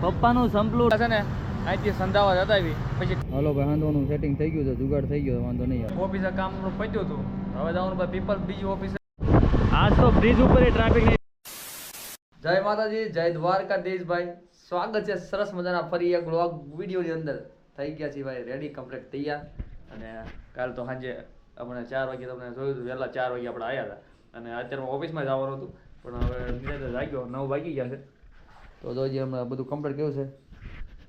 પપ્પાનું સંપલું છે ને અહીંથી સંધાવા જતા આવી પછી હાલો ભાઈ વાંધોનું સેટિંગ થઈ ગયું છે, જુગાડ થઈ ગયો, વાંધો નહીં આવે. ઓફિસે કામ પત્યું હતું, હવે જવાનું ભાઈ પીપલ બીજી ઓફિસે. આજ તો બ્રિજ ઉપર ટ્રાફિક નહીં. જય માતાજી, જય દ્વારકાધીશ ભાઈ. સ્વાગત છે સરસ મજાના ફરી એક વ્લોગ વિડીયોની અંદર. થઈ ગયા છે ભાઈ રેડી, કમ્પ્લીટ તૈયાર. અને કાલ તો સાંજે આપણે 4 વાગે તમને જોયું હતું, વહેલા 4 વાગે આપણે આવ્યા હતા અને અત્યારે ઓફિસમાં જવાનું હતું પણ હવે નિરાંતે જાગ્યો, 9 વાગી ગયા છે. તો જોઈજે હમણાં બધું કમ્પ્લીટ કર્યું છે,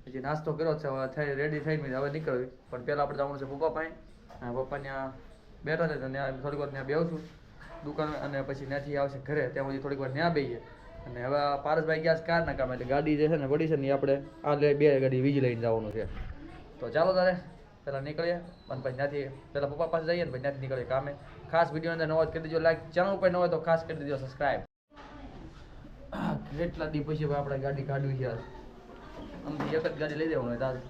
હજી નાસ્તો કર્યો છે, હવે થઈ રેડી થઈને હવે નીકળવી. પણ પહેલાં આપણે જવાનું છે પપ્પા પાસે. પપ્પા ત્યાં બેઠા છે તો ત્યાં થોડીક વાર ત્યાં બેસું છું દુકાન, અને પછી ત્યાંથી આવશે ઘરે, ત્યાં સુધી થોડીક વાર ત્યાં બેસીએ. અને હવે પારસભાઈ ગયા છે કારના કામ, એટલે ગાડી જે છે ને પડી છે ને એ આપણે આ 2 ગાડી બીજી લઈને જવાનું છે. તો ચાલો તારે પહેલાં નીકળીએ અને પછી ત્યાંથી પહેલાં પપ્પા પાસે જઈએ ને પછી ત્યાંથી નીકળીએ કામે. ખાસ વિડીયો અંદર નવો કરી દેજો લાઈક, ચેનલ ઉપર ન હોય તો ખાસ કરી દેજો સબસ્ક્રાઈબ. કેટલા દી પછી આપણે ગાડી કાઢવી છે, આમથી એક જ ગાડી લઈ દેવાનું હોય,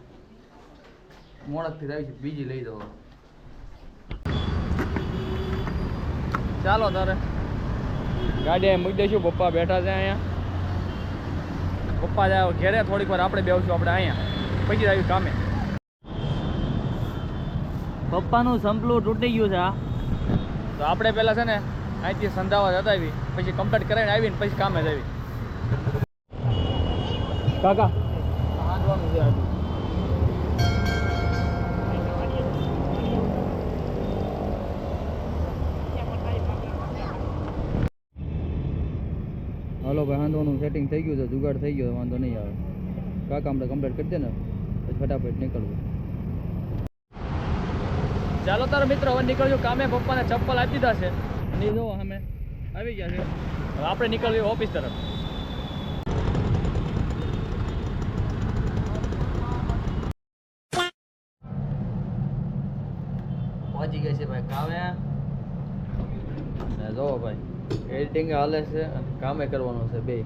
મોડકથી આવી છે બીજી લઈ દો. ચાલો તારે ગાડી અહીં મૂકી દઈશું. પપ્પા બેઠા છે અહીંયા, પપ્પા જાય ઘેરે, થોડીક વાર આપણે બેસશું આપણે અહીંયા, પછી આવી કામે. પપ્પાનું સંપલું તૂટી ગયું છે. તો આપણે પહેલાં છે ને અહીંથી સંધાવા જતા આવી, પછી કમ્પ્લીટ કરાવીને આવીને પછી કામે જ આવી. કાકા હાંડવાનું છે હજુ. હાલો ભાઈ વાંધોનું સેટિંગ થઈ ગયું છે, જુગાડ થઈ ગયો, વાંધો નહીં આવે. કાકા આપણે કમ્પ્લીટ કરી દે ને પછી ફટાફટ નીકળવું. ચાલો તારો મિત્રો હવે નીકળજો કામે. પપ્પાને ચપ્પલ આપી દીધા છે અને જો અમે આવી ગયા છે. હવે આપણે નીકળવી ઓફિસ તરફ. પહોંચી ગયા છે ભાઈ કામે. અને જો ભાઈ એડિટિંગ હાલે છે અને કામે કરવાનું છે બે.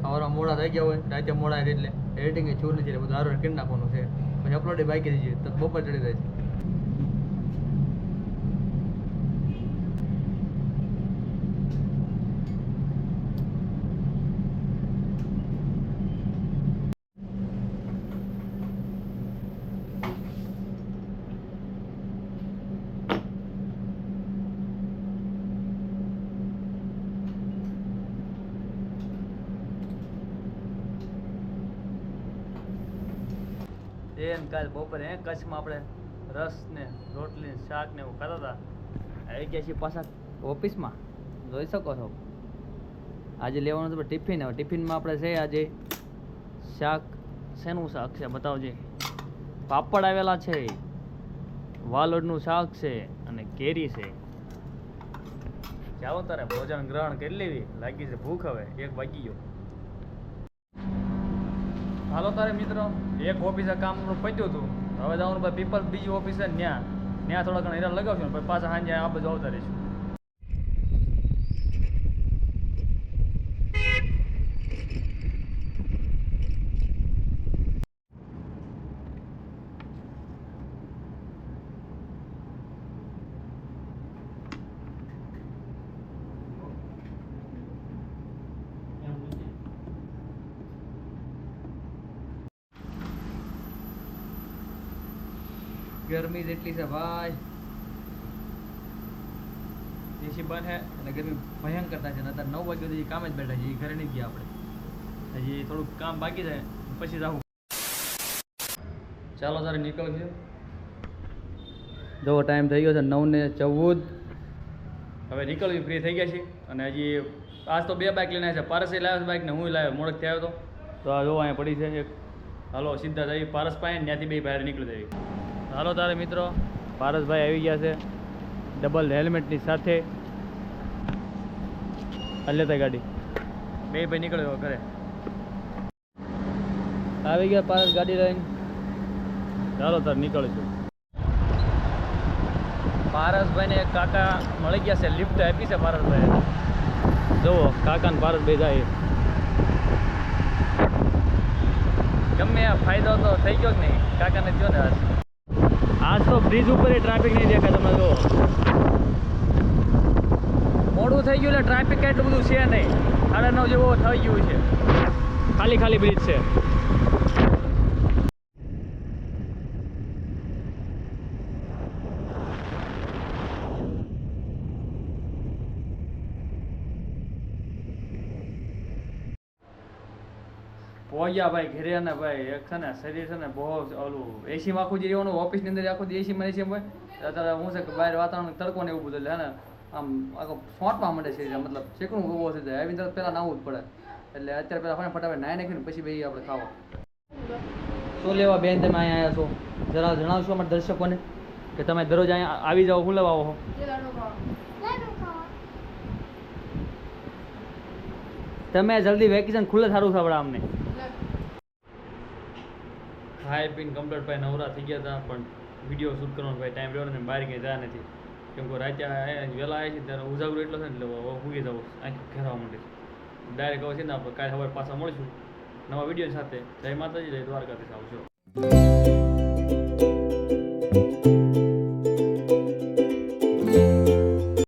સવારમાં મોડા થઈ ગયા હોય, રાતે મોડા એટલે એડિટિંગ છૂર નથી, એટલે બધું હારું કરી નાખવાનું છે. પછી અપલોડ બાકી થઈ જાય તો બપોર ચડી જાય છે. કાલ બપોરે કચ્છમાં આપણે રસ ને રોટલી શાક ને એવું ખાતા હતા. આવી ગયા છીએ પાછા ઓફિસમાં, જોઈ શકો છો. આજે લેવાનું હતું ટિફિન. હવે ટિફિનમાં આપણે છે આજે શાક. શેનું શાક છે બતાવજે. પાપડ આવેલા છે, વાલોડનું શાક છે અને કેરી છે. ચાલો તારે ભોજન ગ્રહણ કરી લેવી, લાગી છે ભૂખ. હવે 1 વાગી ગયો. હાલો તારે મિત્રો, એક ઓફિસે કામ પત્યું હતું, હવે જવાનું ભાઈ પીપલ બીજી ઓફિસે, ત્યાં થોડા ઘણા હીરા લગાવશું પછી પાછા સાંજે આ બધું આવતા રહીશું. ગરમી જેટલી છે ભાઈ, એસી બંધ છે અને ગરમી ભયંકરતા છે. અત્યારે 9 વાગ્યા સુધી કામ જ બેઠા છે, ઘરે નહીં ગયા આપણે. હજી થોડુંક કામ બાકી છે પછી જાઉં. ચાલો તારે નીકળજો. જો ટાઈમ થઈ ગયો છે 9:14. હવે નીકળવી, ફ્રી થઈ ગયા છે. અને હજી આજ તો 2 બાઇક લઈને આવ્યા છે. પારસે લાવ્યો છે બાઇક ને હું લાવ્યો, મોડકથી આવ્યો તો આ જો અહીંયા પડી છે એક. હાલો સીધા જઈએ પારસ પાસે, ત્યાંથી 2 બહાર નીકળી જઈએ. હાલો તારે મિત્રો, પારસભાઈ આવી ગયા છે ડબલ હેલ્મેટની સાથે. લેતા ગાડી 2 ભાઈ નીકળ્યો ઘરે. આવી ગયા પારસ ગાડી લઈને. ચાલો તારે નીકળીશું. પારસભાઈને એક કાકા મળી ગયા છે, લિફ્ટ આપી છે પારસભાઈ. જુઓ કાકા ને પારસભાઈ જાય. ગમે આ ફાયદો તો થઈ ગયો કે નહીં, કાકાને થયો ને આજ તો બ્રિજ ઉપર ટ્રાફિક નહીં દેખાય. તમે જુઓ મોડું થઈ ગયું એટલે ટ્રાફિક એટલું બધું છે નહીં, 9:30 જેવો થઈ ગયું છે. ખાલી ખાલી બ્રિજ છે. પહોંચ્યા ભાઈ ઘરે ને ભાઈ એક છે ને શરીર છે ને બહુ ઓલું એસીમાં આખું જે રહેવાનું ઓફિસની અંદર આખું એસીમાં હોય અત્યારે હું છે કે બહાર વાતાવરણ તડકો ને એવું બધું એટલે હે ને આમ આખો ફોટવા માંડે છે મતલબ શેકણું ઉભો થઈ જાય આવીને તરત પહેલાં નાવું જ પડે એટલે અત્યારે પહેલાં ફટાફટ નાહી નાખીને પછી ભાઈ આપણે ખાવા. શું લેવા બેન તમે અહીંયા આવ્યા છો જરા જણાવશો અમારા દર્શકોને કે તમે દરરોજ અહીંયા આવી જાઓ, શું લેવા આવો છો? તમે જલ્દી વેકેશન ખુલ્લે સારું છે આપણે અમને. ખાઈ પીને કમ્પ્લીટ ભાઈ નવરા થઈ ગયા હતા પણ વિડીયો શૂટ કરવાનો ભાઈ ટાઈમ રહ્યો ને બહાર ક્યાંય જાય નથી કેમ કે રાતે વહેલા આવી છે ત્યારે ઉજાગરો એટલો છે ને એટલે ભૂગી જવું આંખ ઘેરવા માંડે છે. ડાયરેક્ટ હવે છે ને આપણે કાલે સવારે પાછા મળીશું નવા વિડીયો સાથે. જય માતાજી, જય દ્વારકાધીશ. આવજો.